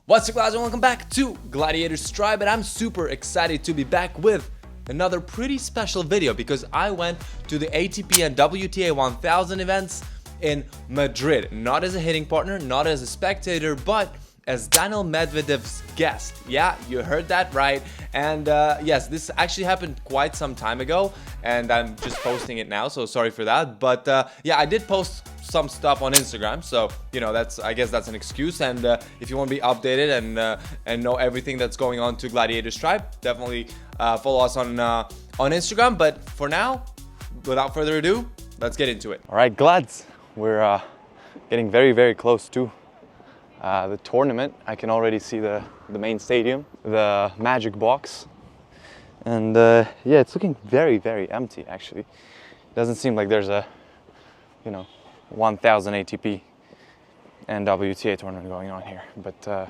What's up, guys, and welcome back to Gladiatorstribe, and I'm super excited to be back with another pretty special video because I went to the ATP and WTA 1000 events in Madrid, not as a hitting partner, not as a spectator, but as Daniil Medvedev's guest. Yeah, you heard that right. And yes, this actually happened quite some time ago, and I'm just posting it now, so sorry for that. But yeah, I did post some stuff on Instagram, so you know, I guess that's an excuse. And if you want to be updated and know everything that's going on to Gladiatorstribe, definitely follow us on Instagram. But for now, without further ado, let's get into it. All right, Glaads, we're getting very close to the tournament. I can already see the main stadium, the magic box, and yeah, it's looking very empty actually. Doesn't seem like there's a 1000 ATP and WTA tournament going on here, but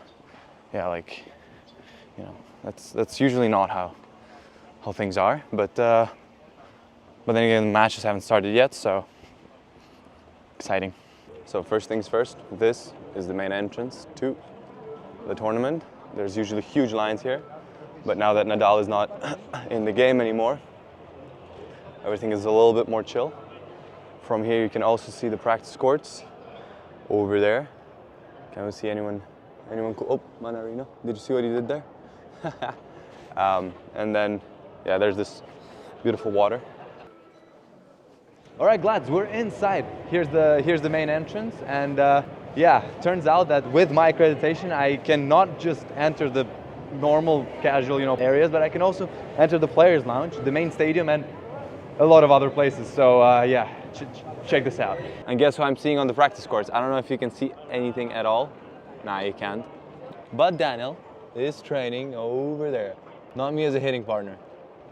yeah, like, you know, that's usually not how things are, but then again, the matches haven't started yet, so exciting. So first things first, this is the main entrance to the tournament. There's usually huge lines here, but now that Nadal is not in the game anymore, everything is a little bit more chill. From here you can also see the practice courts over there. Can we see anyone cool? Oh, Manarino, did you see what he did there? And then, yeah, there's this beautiful water. All right, Glaads, we're inside. Here's the main entrance, and yeah, turns out that with my accreditation, I can not just enter the normal casual, areas, but I can also enter the players' lounge, the main stadium, and a lot of other places. So yeah, check this out. And guess who I'm seeing on the practice courts? I don't know if you can see anything at all. Nah, you can't. But Daniil is training over there. Not me as a hitting partner.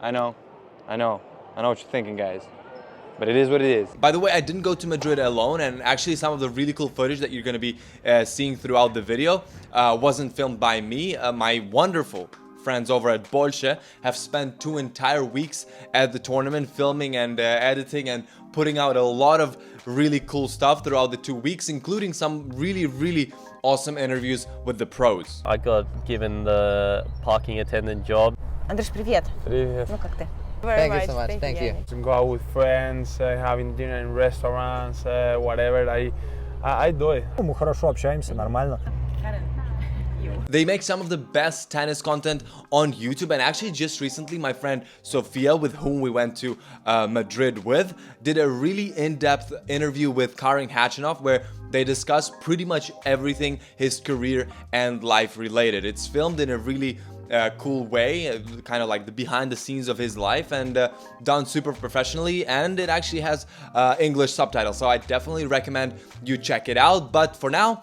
I know what you're thinking, guys. But it is what it is. By the way, I didn't go to Madrid alone, and actually some of the really cool footage that you're going to be seeing throughout the video wasn't filmed by me. My wonderful friends over at Bolsche have spent 2 entire weeks at the tournament filming and editing and putting out a lot of really cool stuff throughout the 2 weeks, including some really awesome interviews with the pros. I got given the parking attendant job. Андрюш, привет. Привет. Ну как ты? Thank you so much. Thank you. To go out with friends, having dinner in restaurants, whatever. I do it. Мы хорошо общаемся, нормально. They make some of the best tennis content on YouTube, and actually just recently my friend Sofia, with whom we went to Madrid with, did a really in-depth interview with Karin Khachanov where they discuss pretty much everything his career and life related. It's filmed in a really cool way, kind of like the behind the scenes of his life, and done super professionally, and it actually has English subtitles, so I definitely recommend you check it out. But for now,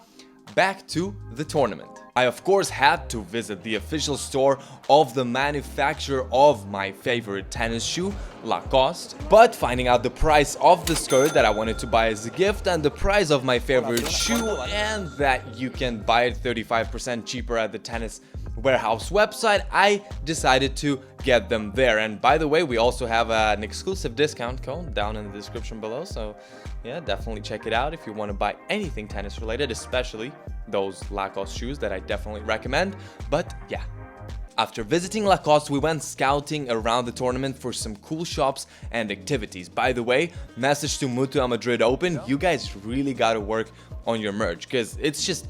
back to the tournament. I of course had to visit the official store of the manufacturer of my favorite tennis shoe, LACOSTE, but finding out the price of the skirt that I wanted to buy as a gift and the price of my favorite shoe, and that you can buy it 35% cheaper at the Tennis Warehouse website, I decided to get them there. And by the way, we also have an exclusive discount code down in the description below, so yeah, definitely check it out if you want to buy anything tennis related, especially those Lacoste shoes that I definitely recommend. But yeah, after visiting Lacoste, we went scouting around the tournament for some cool shops and activities. By the way, message to Mutua Madrid Open, you guys really gotta work on your merch because it's just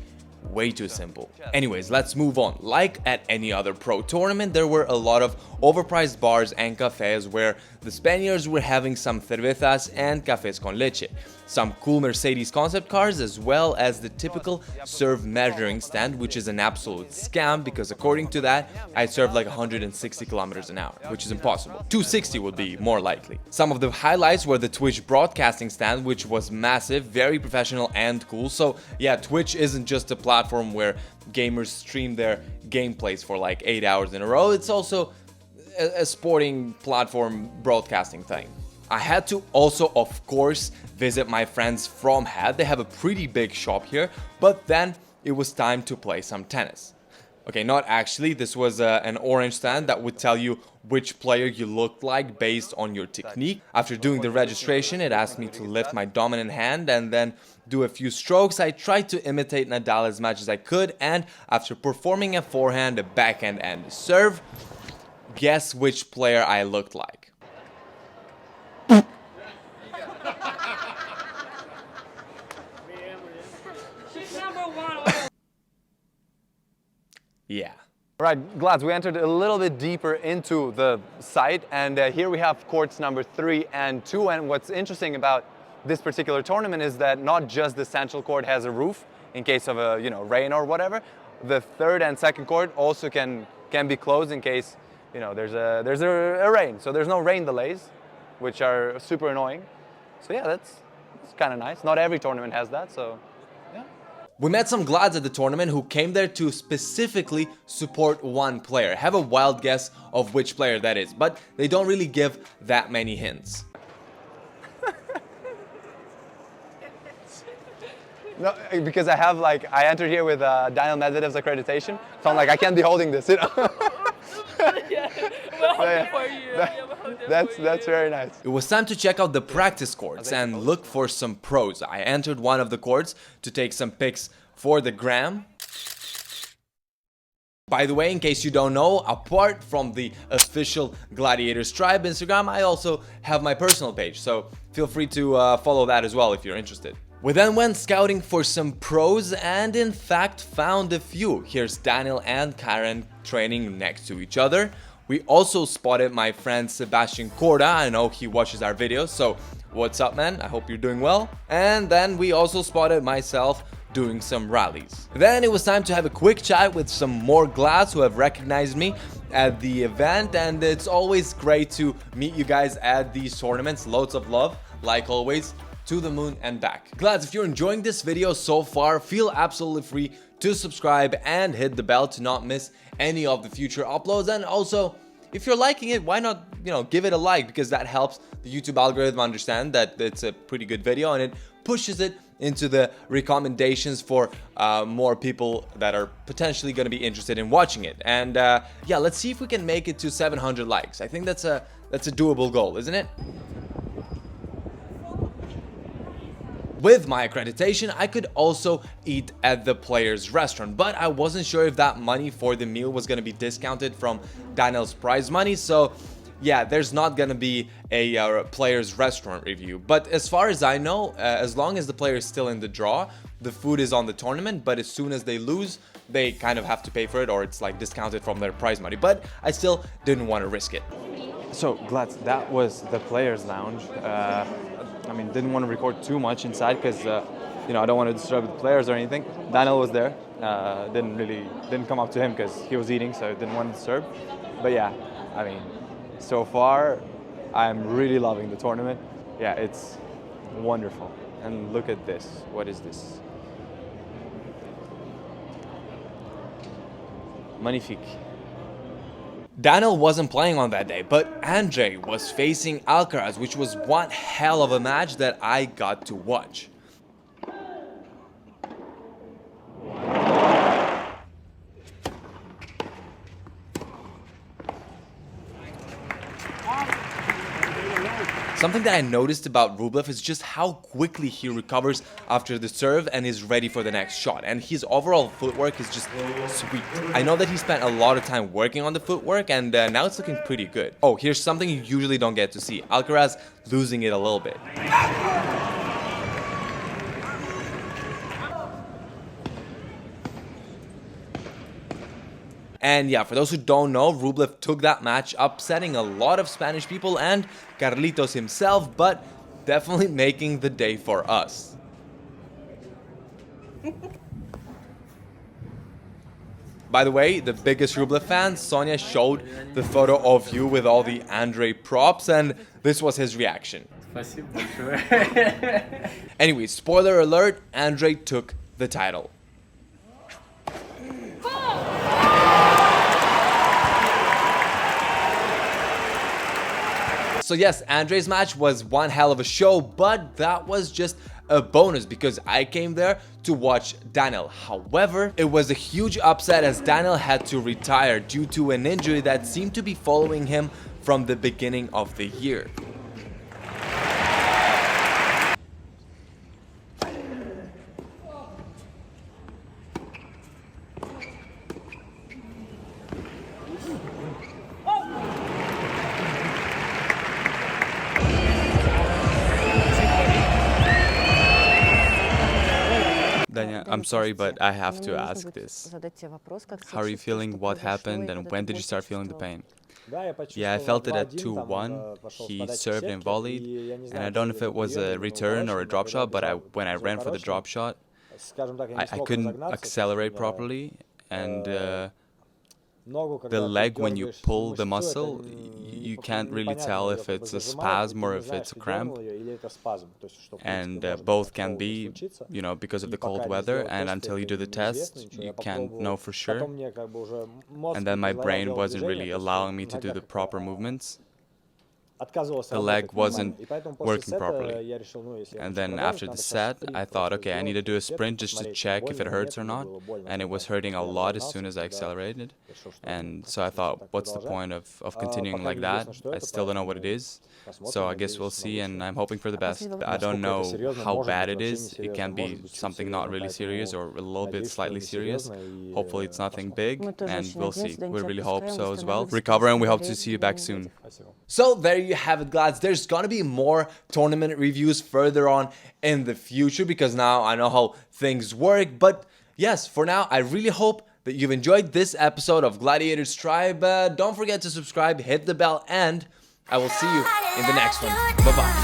way too simple. Anyways, let's move on. Like at any other pro tournament, there were a lot of overpriced bars and cafes where the Spaniards were having some cervezas and cafés con leche, some cool Mercedes concept cars, as well as the typical serve measuring stand, which is an absolute scam because according to that, I served like 160 kilometers an hour, which is impossible. 260 would be more likely. Some of the highlights were the Twitch broadcasting stand, which was massive, very professional and cool. So yeah, Twitch isn't just a platform where gamers stream their gameplays for like 8 hours in a row. It's also a sporting platform broadcasting thing. I had to also, of course, visit my friends from HAD. They have a pretty big shop here, but then it was time to play some tennis. Okay, not actually. This was an orange stand that would tell you which player you looked like based on your technique. After doing the registration, it asked me to lift my dominant hand and then do a few strokes. I tried to imitate Nadal as much as I could, and after performing a forehand, a backhand, and a serve, guess which player I looked like. Yeah. Right, Glaads, we entered a little bit deeper into the site, and here we have courts number 3 and 2. And what's interesting about this particular tournament is that not just the central court has a roof in case of a rain or whatever. The third and second court also can be closed in case there's a rain. So there's no rain delays, which are super annoying. So yeah, that's kind of nice. Not every tournament has that, so. We met some Glaads at the tournament who came there to specifically support one player. Have a wild guess of which player that is, but they don't really give that many hints. No, because I entered here with Daniel Medvedev's accreditation, so I'm like, I can't be holding this, That's very nice. It was time to check out the practice courts and look for some pros. I entered one of the courts to take some pics for the gram. By the way, in case you don't know, apart from the official Gladiators Tribe Instagram, I also have my personal page, so feel free to follow that as well if you're interested. We then went scouting for some pros and in fact found a few. Here's Daniel and Karen training next to each other. We also spotted my friend Sebastian Korda. I know he watches our videos, so what's up, man? I hope you're doing well. And then we also spotted myself doing some rallies. Then it was time to have a quick chat with some more Glaads who have recognized me at the event, and it's always great to meet you guys at these tournaments. Loads of love, like always. To the moon and back. Glaads, if you're enjoying this video so far, feel absolutely free to subscribe and hit the bell to not miss any of the future uploads. And also, if you're liking it, why not, give it a like, because that helps the YouTube algorithm understand that it's a pretty good video and it pushes it into the recommendations for more people that are potentially going to be interested in watching it. And yeah, let's see if we can make it to 700 likes. I think that's a doable goal, isn't it? With my accreditation, I could also eat at the player's restaurant, but I wasn't sure if that money for the meal was going to be discounted from Daniel's prize money. So yeah, there's not going to be a player's restaurant review. But as far as I know, as long as the player is still in the draw, the food is on the tournament. But as soon as they lose, they kind of have to pay for it, or it's like discounted from their prize money. But I still didn't want to risk it. So Glaads, that was the players' lounge. I mean, didn't want to record too much inside because, I don't want to disturb the players or anything. Daniel was there. Didn't come up to him because he was eating, so didn't want to disturb. But yeah, I mean, so far, I'm really loving the tournament. Yeah, it's wonderful. And look at this. What is this? Magnifique. Daniel wasn't playing on that day, but Andre was facing Alcaraz, which was one hell of a match that I got to watch. Something that I noticed about Rublev is just how quickly he recovers after the serve and is ready for the next shot. And his overall footwork is just sweet. I know that he spent a lot of time working on the footwork, and now it's looking pretty good. Oh, here's something you usually don't get to see. Alcaraz losing it a little bit. And yeah, for those who don't know, Rublev took that match, upsetting a lot of Spanish people and Carlitos himself, but definitely making the day for us. By the way, the biggest Rublev fan, Sonia, showed the photo of you with all the Andre props, and this was his reaction. Anyway, spoiler alert, Andre took the title. So yes, Andre's match was one hell of a show, but that was just a bonus because I came there to watch Daniel. However, it was a huge upset as Daniel had to retire due to an injury that seemed to be following him from the beginning of the year. Dania, I'm sorry, but I have to ask this. How are you feeling? What happened? And when did you start feeling the pain? Yeah, I felt it at 2-1. He served and volleyed, and I don't know if it was a return or a drop shot, but when I ran for the drop shot, I couldn't accelerate properly, and the leg, when you pull the muscle, you can't really tell if it's a spasm or if it's a cramp, and both can be, you know, because of the cold weather, and until you do the test, you can't know for sure. And then my brain wasn't really allowing me to do the proper movements. The leg wasn't working properly. And then after the set, I thought, okay, I need to do a sprint just to check if it hurts or not. And it was hurting a lot as soon as I accelerated. And so I thought, what's the point of continuing like that? I still don't know what it is. So I guess we'll see, and I'm hoping for the best. I don't know how bad it is. It can be something not really serious or a little bit slightly serious. Hopefully it's nothing big, and we'll see. We really hope so as well. Recover, and we hope to see you back soon. So there you have it, Glaads. There's gonna be more tournament reviews further on in the future because now I know how things work. But yes, for now, I really hope that you've enjoyed this episode of Gladiators Tribe. Don't forget to subscribe, hit the bell, and I will see you in the next one. Bye-bye.